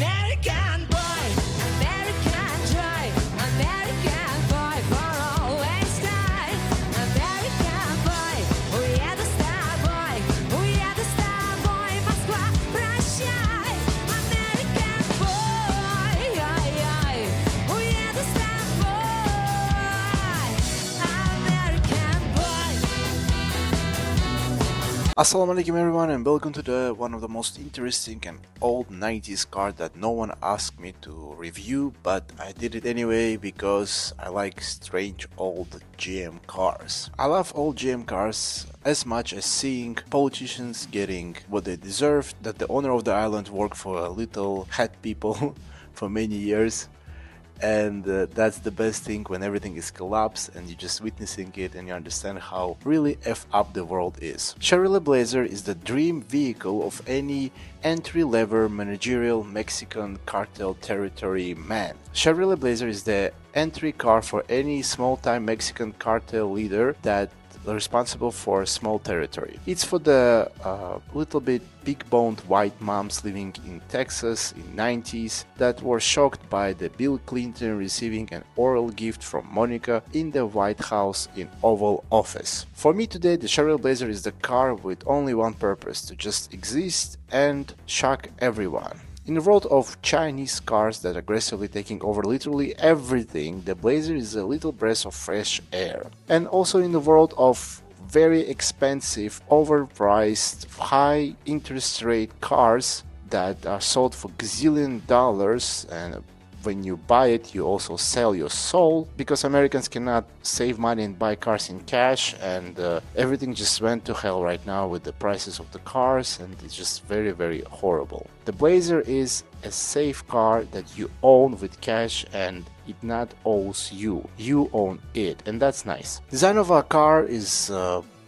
American boy, American joy, American boy for always style. American boy, oh yeah, the star boy, oh yeah, the star boy. Москва, прощай, American boy, ай-яй, oh yeah, the star boy, American boy. Assalamu alaikum everyone, and welcome to one of the most interesting and old 90s cars that no one asked me to review, but I did it anyway because I like strange old GM cars. I love old GM cars as much as seeing politicians getting what they deserve, that the owner of the island worked for a little hat people for many years. And that's the best thing when everything is collapsed and you're just witnessing it and you understand how really f up the world is. Chevrolet Blazer is the dream vehicle of any entry-level managerial Mexican cartel territory man. Chevrolet Blazer is the entry car for any small-time Mexican cartel leader that responsible for a small territory. It's for the little bit big-boned white moms living in Texas in 90s that were shocked by the Bill Clinton receiving an oral gift from Monica in the White House in Oval Office. For me today, the Chevrolet Blazer is the car with only one purpose: to just exist and shock everyone. In the world of Chinese cars that are aggressively taking over literally everything, the Blazer is a little breath of fresh air. And also in the world of very expensive, overpriced, high interest rate cars that are sold for gazillion dollars, and when you buy it, you also sell your soul, because Americans cannot save money and buy cars in cash, and everything just went to hell right now with the prices of the cars, and it's just very, very horrible. The Blazer is a safe car that you own with cash, and it not owes you. You own it, and that's nice. Design of our car is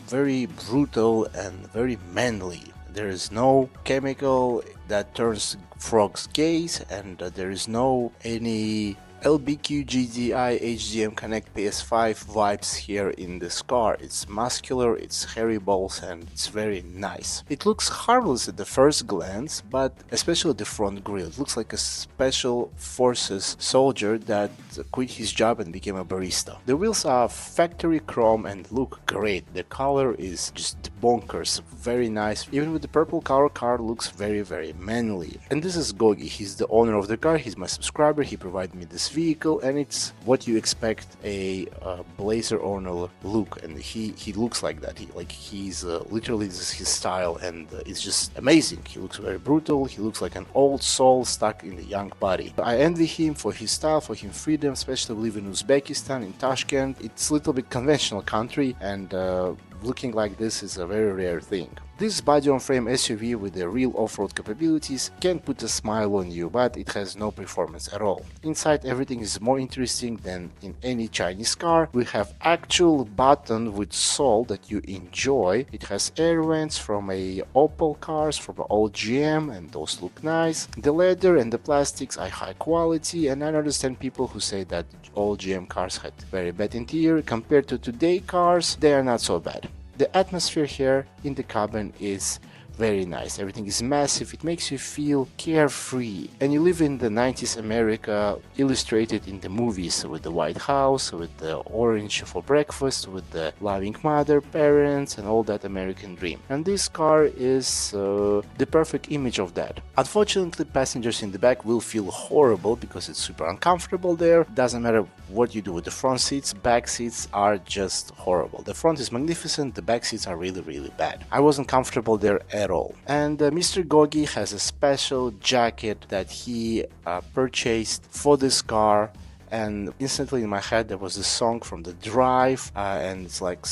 very brutal and very manly. There is no chemical that turns frogs gays, and there is no any LBQ GDI HDM Connect PS5 vibes here in this car. It's muscular, it's hairy balls, and it's very nice. It looks harmless at the first glance, but especially the front grille. It looks like a special forces soldier that quit his job and became a barista. The wheels are factory chrome and look great. The color is just bonkers, very nice. Even with the purple color, car looks very, very manly. And this is Gogi. He's the owner of the car. He's my subscriber. He provided me this vehicle, and it's what you expect a Blazer owner look, and he looks like that. He's literally, this is his style, and it's just amazing. He looks very brutal. He looks like an old soul stuck in a young body. I envy him for his style, for his freedom, especially living in Uzbekistan, in Tashkent. It's a little bit conventional country, and looking like this is a very rare thing. This body-on-frame SUV with the real off-road capabilities can put a smile on you, but it has no performance at all. Inside, everything is more interesting than in any Chinese car. We have actual button with soul that you enjoy. It has air vents from a Opel cars, from an old GM, and those look nice. The leather and the plastics are high quality, and I understand people who say that old GM cars had very bad interior. Compared to today cars, they are not so bad. The atmosphere here in the cabin is very nice. Everything is massive. It makes you feel carefree, and you live in the 90s America illustrated in the movies, with the White House, with the orange for breakfast, with the loving mother, parents, and all that American dream. And this car is the perfect image of that. Unfortunately, passengers in the back will feel horrible because it's super uncomfortable there. Doesn't matter what you do with the front seats, back seats are just horrible. The front is magnificent, the back seats are really, really bad. I wasn't comfortable there at all. And Mr. Gogi has a special jacket that he purchased for this car, and instantly in my head there was a song from The Drive, and it's like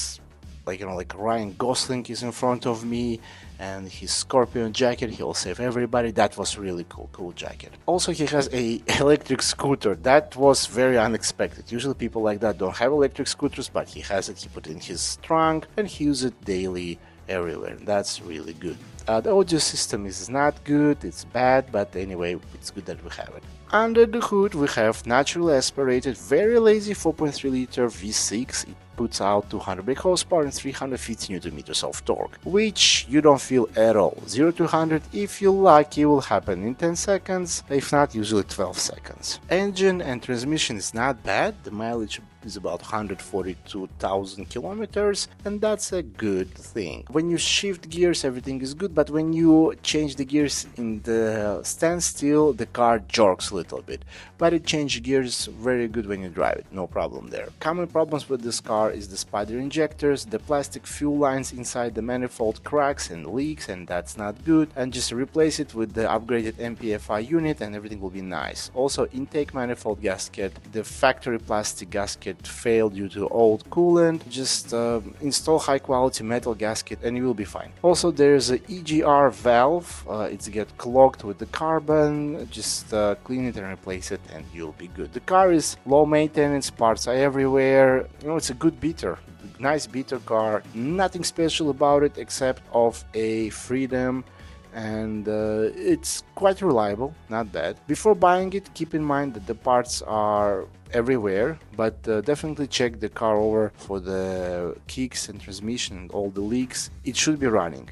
Ryan Gosling is in front of me, and his Scorpion jacket, he'll save everybody. That was really cool jacket. Also, he has a electric scooter. That was very unexpected. Usually people like that don't have electric scooters, but he has it. He put it in his trunk and he uses it daily everywhere. That's really good. The audio system is not good, it's bad, but anyway, it's good that we have it. Under the hood we have naturally aspirated, very lazy 4.3 liter V6. It puts out 200 brake horsepower and 350 Nm of torque, which you don't feel at all. 0 to 100, if you're lucky, will happen in 10 seconds, if not, usually 12 seconds. Engine and transmission is not bad, the mileage is about 142,000 kilometers, and that's a good thing. When you shift gears, everything is good, but when you change the gears in the standstill, the car jerks a little bit. But it changes gears very good when you drive it, no problem there. Common problems with this car is the spider injectors, the plastic fuel lines inside the manifold cracks and leaks, and that's not good. And just replace it with the upgraded MPFI unit and everything will be nice. Also, intake manifold gasket, the factory plastic gasket failed due to old coolant. Just install high quality metal gasket and you will be fine. Also, there's a EGR valve, it's get clogged with the carbon. Just clean it and replace it and you'll be good. The car is low maintenance, parts are everywhere. You know, it's a good beater, nice beater car, nothing special about it except of a freedom, and it's quite reliable, not bad. Before buying it, keep in mind that the parts are everywhere, but definitely check the car over for the kicks and transmission and all the leaks. It should be running,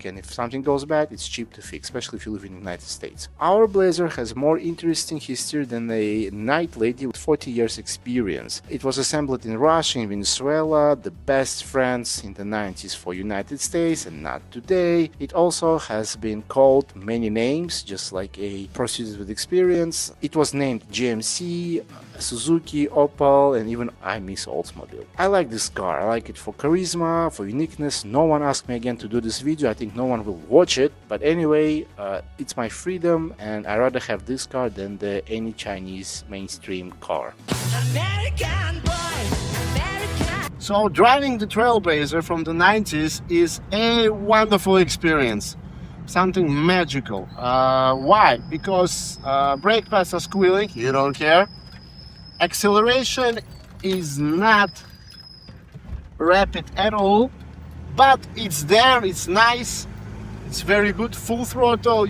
and if something goes bad, it's cheap to fix, especially if you live in the United States. Our Blazer has more interesting history than a night lady with 40 years experience. It was assembled in Russia, in Venezuela, the best friends in the 90s for United States, and not today. It also has been called many names, just like a prostitute with experience. It was named GMC, Suzuki, Opel, and even I miss Oldsmobile. I like this car. I like it for charisma, for uniqueness. No one asked me again to do this video. I think no one will watch it. But anyway, it's my freedom, and I'd rather have this car than any Chinese mainstream car. American boy, American. So driving the Trailblazer from the 90s is a wonderful experience. Something magical. Why? Because brake pads are squealing, you don't care. Acceleration is not rapid at all, but it's there, it's nice, it's very good. Full throttle,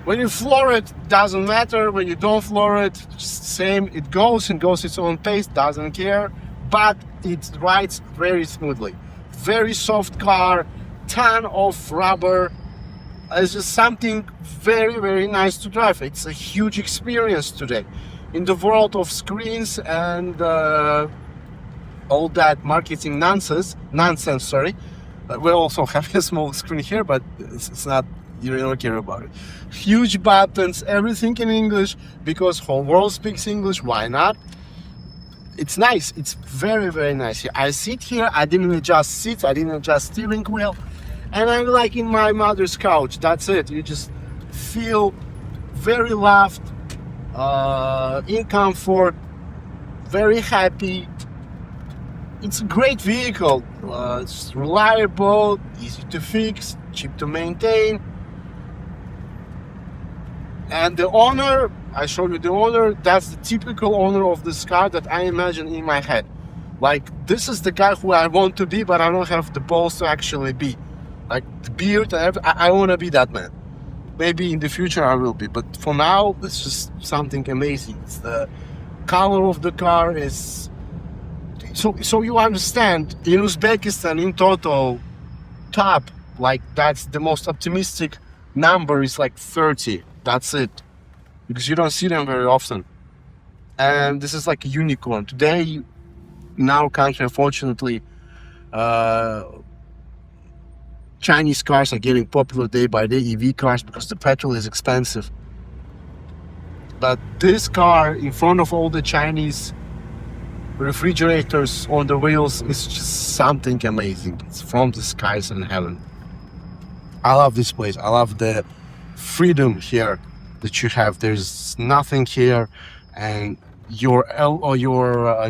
when you floor it, doesn't matter. When you don't floor it, same, it goes its own pace, doesn't care, but it rides very smoothly. Very soft car, ton of rubber. It's just something very, very nice to drive. It's a huge experience today. In the world of screens and all that marketing nonsense, we also have a small screen here, but it's not, you don't care about it. Huge buttons, everything in English, because whole world speaks English, why not? It's nice, it's very, very nice. I sit here, I didn't adjust seats, I didn't adjust steering wheel, and I'm like in my mother's couch, that's it. You just feel very loved, in comfort, very happy. It's a great vehicle. It's reliable, easy to fix, cheap to maintain. And the owner, I showed you the owner, that's the typical owner of this car that I imagine in my head. Like, this is the guy who I want to be, but I don't have the balls to actually be. Like, the beard, I want to be that man. Maybe in the future I will be, but for now it's just something amazing. It's the color of the car is so you understand, in Uzbekistan in total, top, like that's the most optimistic number is like 30. That's it, because you don't see them very often, and this is like a unicorn. Today in our country, unfortunately, Chinese cars are getting popular day by day, EV cars, because the petrol is expensive. But this car in front of all the Chinese refrigerators on the wheels is just something amazing. It's from the skies and heaven. I love this place. I love the freedom here that you have. There's nothing here, and your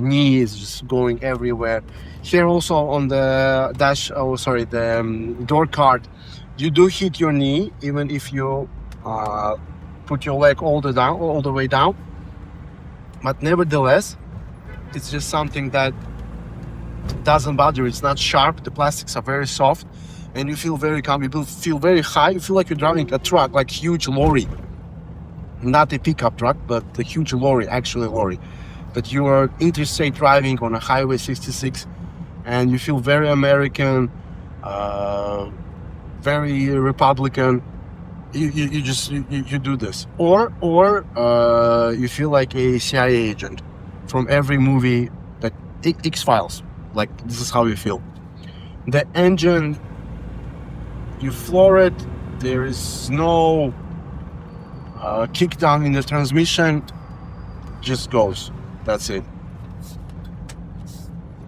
knee is just going everywhere. Here also on the door card, you do hit your knee even if you put your leg all the way down. But nevertheless, it's just something that doesn't bother. It's not sharp. The plastics are very soft, and you feel very calm. You feel very high. You feel like you're driving a truck, like huge lorry, not a pickup truck, but the huge lorry, actually lorry. But you are interstate driving on a highway 66, and you feel very American, very Republican. You just do this, or you feel like a CIA agent from every movie, that X-Files. Like, this is how you feel. The engine, you floor it. There is no kick down in the transmission. Just goes. That's it.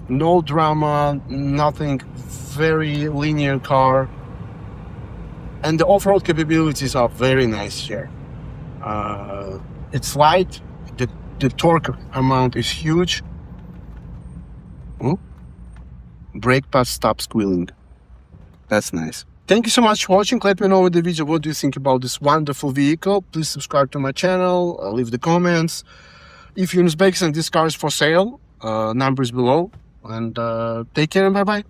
No drama, nothing. Very linear car. And the off-road capabilities are very nice here. It's light. The torque amount is huge. Brake pad stop squealing. That's nice. Thank you so much for watching. Let me know in the video what do you think about this wonderful vehicle. Please subscribe to my channel, leave the comments. If you're in Uzbekistan, this car is for sale. Numbers below. And take care and bye-bye.